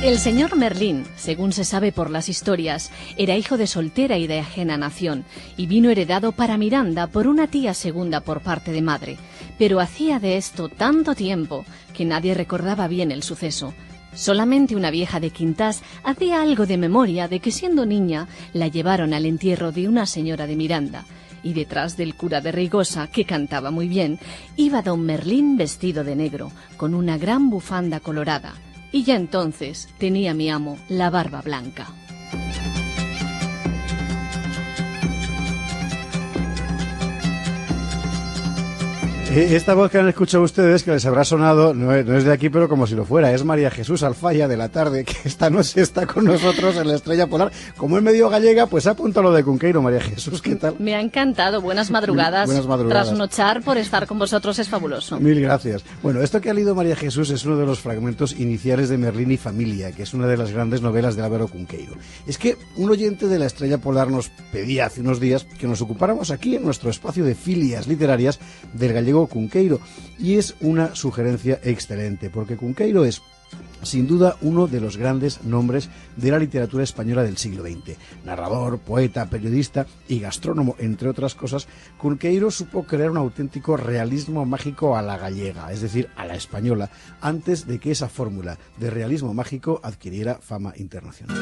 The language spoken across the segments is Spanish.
El señor Merlín, según se sabe por las historias, era hijo de soltera y de ajena nación, y vino heredado para Miranda por una tía segunda por parte de madre. Pero hacía de esto tanto tiempo que nadie recordaba bien el suceso. Solamente una vieja de Quintás hacía algo de memoria de que siendo niña la llevaron al entierro de una señora de Miranda, y detrás del cura de Reigosa, que cantaba muy bien, iba don Merlín vestido de negro, con una gran bufanda colorada. Y ya entonces tenía mi amo la barba blanca. Esta voz que han escuchado ustedes, que les habrá sonado, no es de aquí, pero como si lo fuera, es María Jesús Alfaya de la Tarde, que esta noche está con nosotros en la Estrella Polar. Como es medio gallega, pues apunta lo de Cunqueiro. María Jesús, ¿qué tal? Me ha encantado, buenas madrugadas. Buenas madrugadas. Trasnochar por estar con vosotros es fabuloso. Mil gracias. Bueno, esto que ha leído María Jesús es uno de los fragmentos iniciales de Merlín y Familia, que es una de las grandes novelas de Álvaro Cunqueiro. Es que un oyente de la Estrella Polar nos pedía hace unos días que nos ocupáramos aquí en nuestro espacio de filias literarias del gallego Cunqueiro, y es una sugerencia excelente, porque Cunqueiro es sin duda uno de los grandes nombres de la literatura española del siglo XX. Narrador, poeta, periodista y gastrónomo, entre otras cosas, Cunqueiro supo crear un auténtico realismo mágico a la gallega, es decir, a la española, antes de que esa fórmula de realismo mágico adquiriera fama internacional.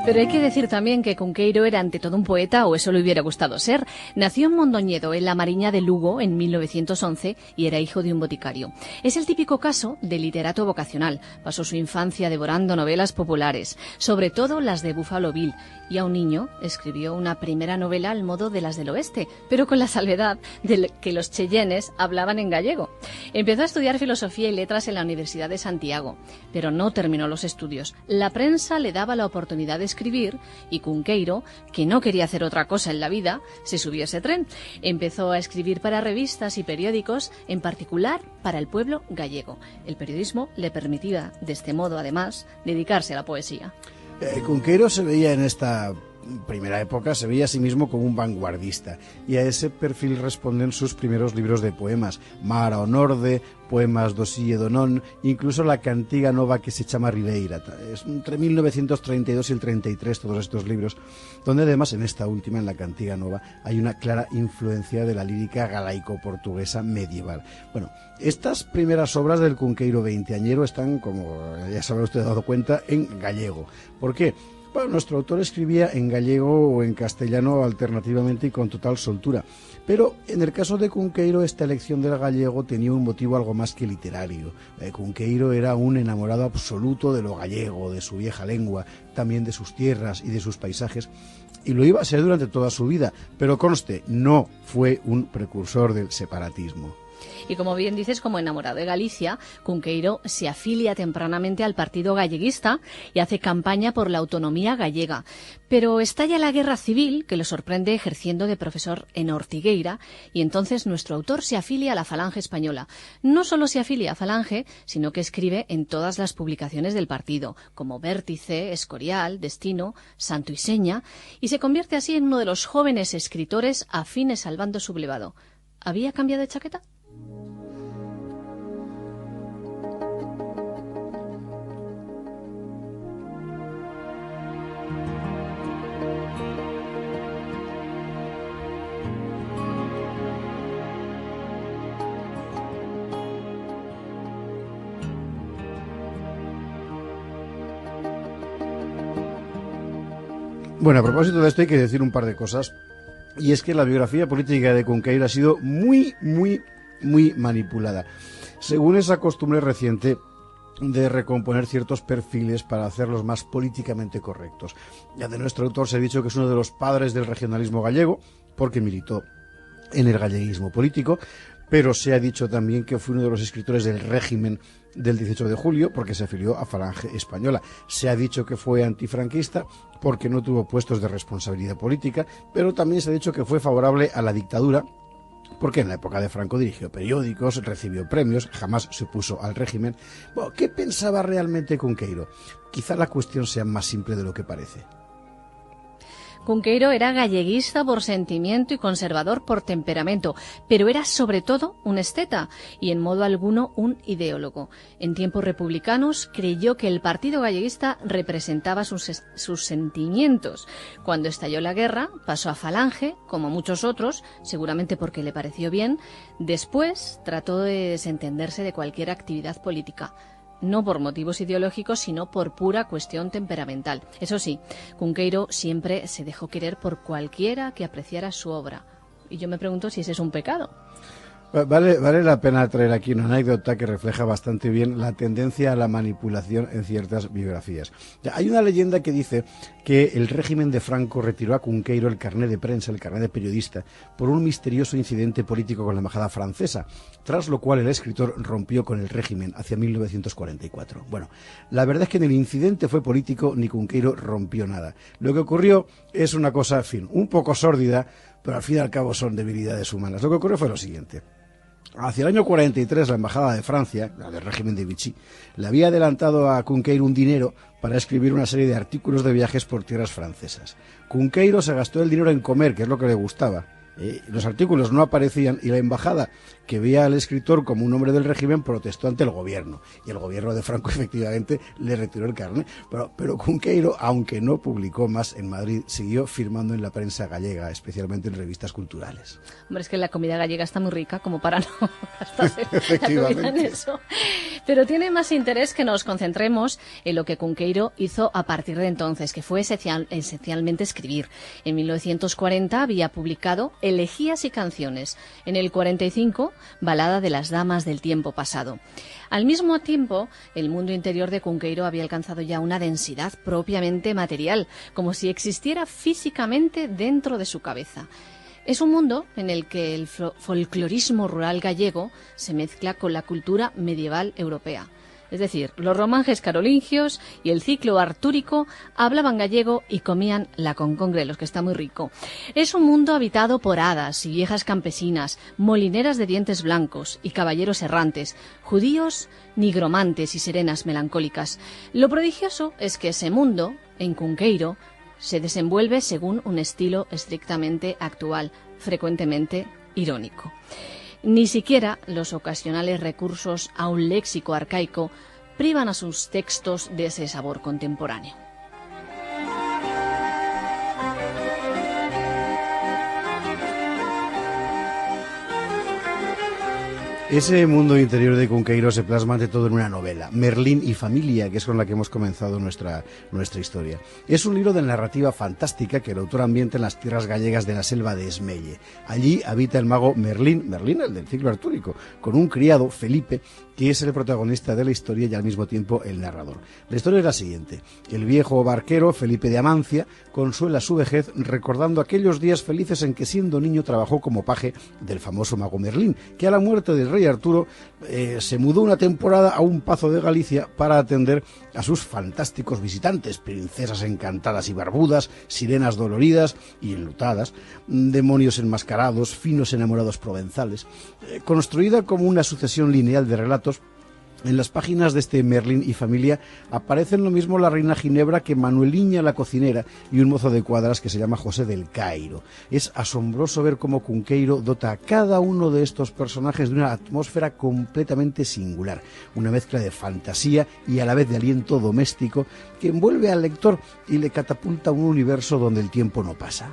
Pero hay que decir también que Cunqueiro era ante todo un poeta, o eso le hubiera gustado ser. Nació en Mondoñedo, en la Mariña de Lugo, en 1911, y era hijo de un boticario. Es el típico caso de literato vocacional. Pasó su infancia devorando novelas populares, sobre todo las de Buffalo Bill, y a un niño escribió una primera novela al modo de las del oeste, pero con la salvedad de que los cheyennes hablaban en gallego. Empezó a estudiar filosofía y letras en la Universidad de Santiago, pero no terminó los estudios. La prensa le daba la oportunidad de escribir, y Cunqueiro, que no quería hacer otra cosa en la vida, se subió a ese tren. Empezó a escribir para revistas y periódicos, en particular para el pueblo gallego. El periodismo le permitía, de este modo, además, dedicarse a la poesía. Cunqueiro se veía en esta primera época, se veía a sí mismo como un vanguardista, y a ese perfil responden sus primeros libros de poemas, Mar ao Norde, Poemas do Si e do Non, incluso la cantiga nova que se chama Ribeira. Es entre 1932 y el 33 todos estos libros, donde además en esta última, en la cantiga nova, hay una clara influencia de la lírica galaico-portuguesa medieval. Bueno, estas primeras obras del Cunqueiro veinteañero están, como ya se habrá usted dado cuenta, en gallego. ¿Por qué? Bueno, nuestro autor escribía en gallego o en castellano alternativamente y con total soltura, pero en el caso de Cunqueiro esta elección del gallego tenía un motivo algo más que literario. Cunqueiro era un enamorado absoluto de lo gallego, de su vieja lengua, también de sus tierras y de sus paisajes, y lo iba a ser durante toda su vida, pero conste, no fue un precursor del separatismo. Y como bien dices, como enamorado de Galicia, Cunqueiro se afilia tempranamente al partido galleguista y hace campaña por la autonomía gallega. Pero estalla la guerra civil, que lo sorprende ejerciendo de profesor en Ortigueira, y entonces nuestro autor se afilia a la Falange española. No solo se afilia a Falange, sino que escribe en todas las publicaciones del partido, como Vértice, Escorial, Destino, Santo y Seña, y se convierte así en uno de los jóvenes escritores afines al bando sublevado. ¿Había cambiado de chaqueta? Bueno, a propósito de esto hay que decir un par de cosas, y es que la biografía política de Cunqueiro ha sido muy manipulada, según esa costumbre reciente de recomponer ciertos perfiles para hacerlos más políticamente correctos. Ya de nuestro autor se ha dicho que es uno de los padres del regionalismo gallego, porque militó en el galleguismo político, pero se ha dicho también que fue uno de los escritores del régimen del 18 de julio, porque se afilió a Falange Española. Se ha dicho que fue antifranquista, porque no tuvo puestos de responsabilidad política, pero también se ha dicho que fue favorable a la dictadura, porque en la época de Franco dirigió periódicos, recibió premios, jamás se opuso al régimen. Bueno, ¿qué pensaba realmente Cunqueiro? Quizá la cuestión sea más simple de lo que parece. Cunqueiro era galleguista por sentimiento y conservador por temperamento, pero era sobre todo un esteta y en modo alguno un ideólogo. En tiempos republicanos creyó que el partido galleguista representaba sus sentimientos. Cuando estalló la guerra, pasó a Falange, como muchos otros, seguramente porque le pareció bien. Después trató de desentenderse de cualquier actividad política. No por motivos ideológicos, sino por pura cuestión temperamental. Eso sí, Cunqueiro siempre se dejó querer por cualquiera que apreciara su obra. Y yo me pregunto si ese es un pecado. Vale la pena traer aquí una anécdota que refleja bastante bien la tendencia a la manipulación en ciertas biografías. Hay una leyenda que dice que el régimen de Franco retiró a Cunqueiro el carné de prensa, el carné de periodista, por un misterioso incidente político con la embajada francesa, tras lo cual el escritor rompió con el régimen hacia 1944. Bueno, la verdad es que en el incidente fue político, ni Cunqueiro rompió nada. Lo que ocurrió es una cosa, en fin, un poco sórdida, pero al fin y al cabo son debilidades humanas. Lo que ocurrió fue lo siguiente. Hacia el año 43, la embajada de Francia, la del régimen de Vichy, le había adelantado a Cunqueiro un dinero para escribir una serie de artículos de viajes por tierras francesas. Cunqueiro se gastó el dinero en comer, que es lo que le gustaba. Los artículos no aparecían y la embajada, que veía al escritor como un hombre del régimen, protestó ante el gobierno. Y el gobierno de Franco efectivamente le retiró el carné. Pero Cunqueiro, aunque no publicó más en Madrid, siguió firmando en la prensa gallega, especialmente en revistas culturales. Hombre, es que la comida gallega está muy rica como para no gastarse la comida en eso. Pero tiene más interés que nos concentremos en lo que Cunqueiro hizo a partir de entonces, que fue esencialmente escribir. En 1940 había publicado Elegías y canciones. En el 45, Balada de las damas del tiempo pasado. Al mismo tiempo, el mundo interior de Cunqueiro había alcanzado ya una densidad propiamente material, como si existiera físicamente dentro de su cabeza. Es un mundo en el que el folclorismo rural gallego se mezcla con la cultura medieval europea. Es decir, los romanjes carolingios y el ciclo artúrico hablaban gallego y comían la concongrelos, que está muy rico. Es un mundo habitado por hadas y viejas campesinas, molineras de dientes blancos y caballeros errantes, judíos, nigromantes y serenas melancólicas. Lo prodigioso es que ese mundo, en Cunqueiro, se desenvuelve según un estilo estrictamente actual, frecuentemente irónico. Ni siquiera los ocasionales recursos a un léxico arcaico privan a sus textos de ese sabor contemporáneo. Ese mundo interior de Cunqueiro se plasma ante todo en una novela, Merlín y familia, que es con la que hemos comenzado nuestra historia. Es un libro de narrativa fantástica que el autor ambienta en las tierras gallegas de la selva de Esmelle. Allí habita el mago Merlín, el del ciclo artúrico, con un criado, Felipe, que es el protagonista de la historia y al mismo tiempo el narrador. La historia es la siguiente. El viejo barquero, Felipe de Amancia, consuela su vejez recordando aquellos días felices en que siendo niño trabajó como paje del famoso mago Merlín, que a la muerte del rey Arturo se mudó una temporada a un pazo de Galicia para atender a sus fantásticos visitantes, princesas encantadas y barbudas, sirenas doloridas y enlutadas, demonios enmascarados, finos enamorados provenzales. Construida como una sucesión lineal de relatos, en las páginas de este Merlín y familia aparecen lo mismo la reina Ginebra que Manueliña la cocinera y un mozo de cuadras que se llama José del Cairo. Es asombroso ver cómo Cunqueiro dota a cada uno de estos personajes de una atmósfera completamente singular, una mezcla de fantasía y a la vez de aliento doméstico que envuelve al lector y le catapulta a un universo donde el tiempo no pasa.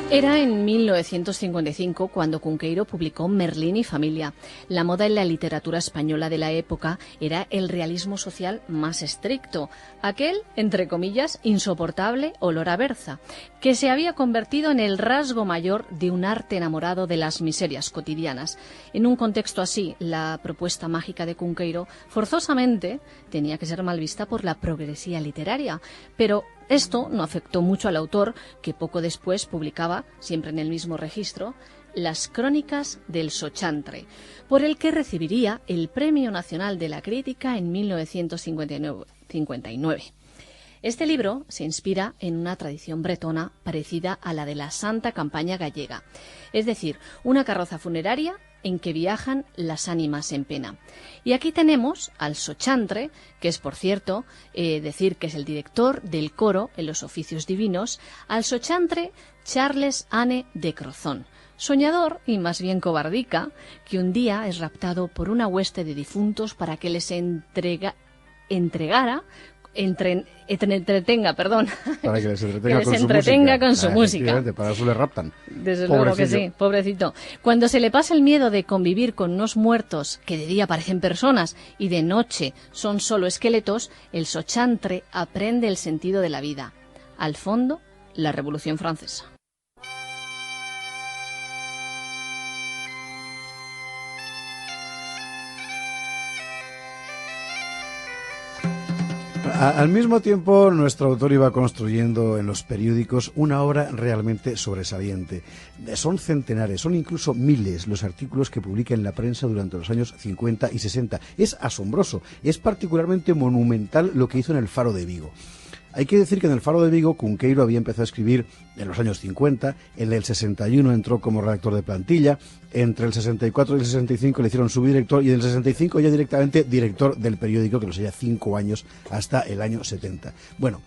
Era en 1955 cuando Cunqueiro publicó Merlín y familia. La moda en la literatura española de la época era el realismo social más estricto, aquel, entre comillas, insoportable olor a berza, que se había convertido en el rasgo mayor de un arte enamorado de las miserias cotidianas. En un contexto así, la propuesta mágica de Cunqueiro forzosamente tenía que ser mal vista por la progresía literaria, pero esto no afectó mucho al autor, que poco después publicaba, siempre en el mismo registro, Las Crónicas del Sochantre, por el que recibiría el Premio Nacional de la Crítica en 1959. Este libro se inspira en una tradición bretona parecida a la de la Santa Campaña gallega, es decir, una carroza funeraria en que viajan las ánimas en pena. Y aquí tenemos al Sochantre, que es, por cierto, decir que es el director del coro en los oficios divinos, al Sochantre Charles Anne de Crozon, soñador y más bien cobardica, que un día es raptado por una hueste de difuntos para que les entretenga para que les entretenga con su música. Para eso le raptan. Desde luego que sí, pobrecito. Cuando se le pasa el miedo de convivir con unos muertos que de día parecen personas y de noche son solo esqueletos, el Sochantre aprende el sentido de la vida. Al fondo, la Revolución Francesa. Al mismo tiempo, nuestro autor iba construyendo en los periódicos una obra realmente sobresaliente. Son centenares, son incluso miles los artículos que publica en la prensa durante los años 50 y 60. Es asombroso, es particularmente monumental lo que hizo en el Faro de Vigo. Hay que decir que en el Faro de Vigo Cunqueiro había empezado a escribir en los años 50, en el 61 entró como redactor de plantilla, entre el 64 y el 65 le hicieron subdirector y en el 65 ya directamente director del periódico, que lo sería 5 años hasta el año 70. Bueno,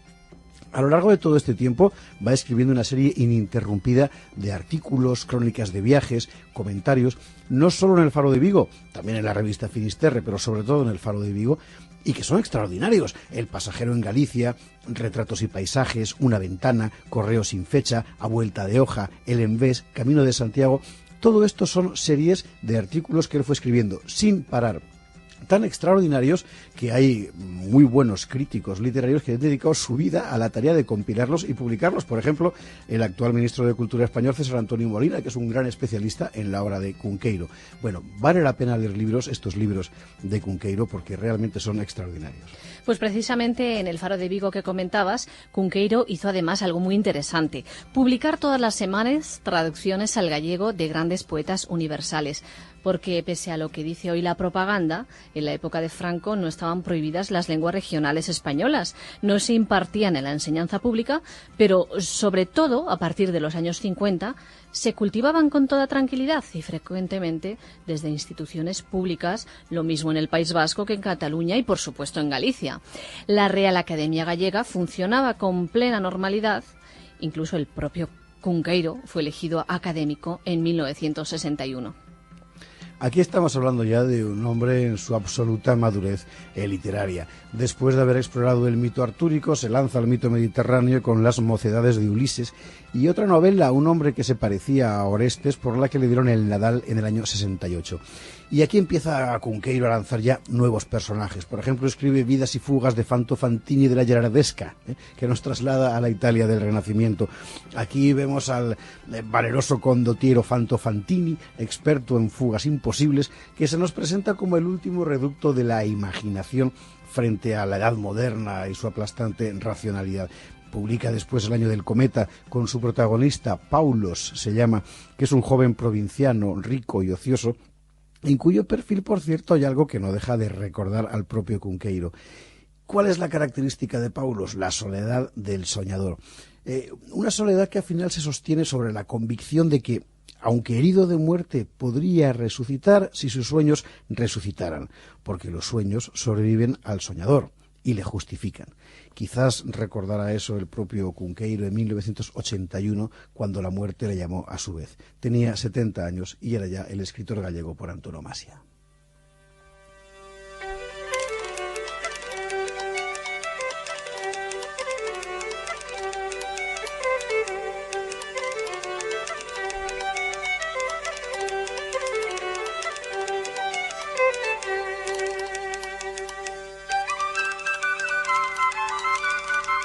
a lo largo de todo este tiempo va escribiendo una serie ininterrumpida de artículos, crónicas de viajes, comentarios, no solo en el Faro de Vigo, también en la revista Finisterre, pero sobre todo en el Faro de Vigo, y que son extraordinarios. El pasajero en Galicia, retratos y paisajes, una ventana, correo sin fecha, a vuelta de hoja, el Envés, Camino de Santiago. Todo esto son series de artículos que él fue escribiendo sin parar, tan extraordinarios que hay muy buenos críticos literarios que han dedicado su vida a la tarea de compilarlos y publicarlos. Por ejemplo, el actual ministro de Cultura español, César Antonio Molina, que es un gran especialista en la obra de Cunqueiro. Bueno, vale la pena leer estos libros de Cunqueiro, porque realmente son extraordinarios. Pues precisamente en el Faro de Vigo que comentabas, Cunqueiro hizo además algo muy interesante: publicar todas las semanas traducciones al gallego de grandes poetas universales. Porque pese a lo que dice hoy la propaganda, en la época de Franco no estaban prohibidas las lenguas regionales españolas, no se impartían en la enseñanza pública, pero sobre todo a partir de los años 50 se cultivaban con toda tranquilidad y frecuentemente desde instituciones públicas, lo mismo en el País Vasco que en Cataluña y por supuesto en Galicia. La Real Academia Gallega funcionaba con plena normalidad, incluso el propio Cunqueiro fue elegido académico en 1961. Aquí estamos hablando ya de un hombre en su absoluta madurez literaria. Después de haber explorado el mito artúrico, se lanza al mito mediterráneo con Las mocedades de Ulises y otra novela, un hombre que se parecía a Orestes, por la que le dieron el Nadal en el año 68. Y aquí empieza a Cunqueiro a lanzar ya nuevos personajes. Por ejemplo, escribe Vidas y fugas de Fanto Fantini de la Gerardesca, que nos traslada a la Italia del Renacimiento. Aquí vemos al valeroso condottiero Fanto Fantini, experto en fugas imposibles, que se nos presenta como el último reducto de la imaginación frente a la edad moderna y su aplastante racionalidad. Publica después El año del cometa con su protagonista, Paulos se llama, que es un joven provinciano, rico y ocioso, en cuyo perfil, por cierto, hay algo que no deja de recordar al propio Cunqueiro. ¿Cuál es la característica de Paulos? La soledad del soñador. Una soledad que al final se sostiene sobre la convicción de que, aunque herido de muerte, podría resucitar si sus sueños resucitaran, porque los sueños sobreviven al soñador y le justifican. Quizás recordará eso el propio Cunqueiro en 1981, cuando la muerte le llamó a su vez. Tenía 70 años y era ya el escritor gallego por antonomasia.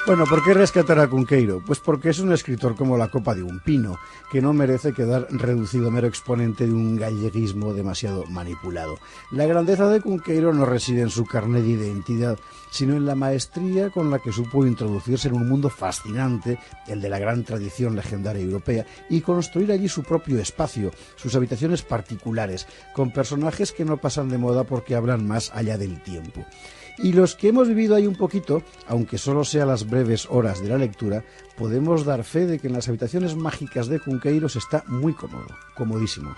Bueno, ¿por qué rescatar a Cunqueiro? Pues porque es un escritor como la copa de un pino, que no merece quedar reducido a mero exponente de un galleguismo demasiado manipulado. La grandeza de Cunqueiro no reside en su carnet de identidad, sino en la maestría con la que supo introducirse en un mundo fascinante, el de la gran tradición legendaria europea, y construir allí su propio espacio, sus habitaciones particulares, con personajes que no pasan de moda porque hablan más allá del tiempo. Y los que hemos vivido ahí un poquito, aunque solo sea las breves horas de la lectura, podemos dar fe de que en las habitaciones mágicas de Cunqueiro se está muy cómodo, comodísimo.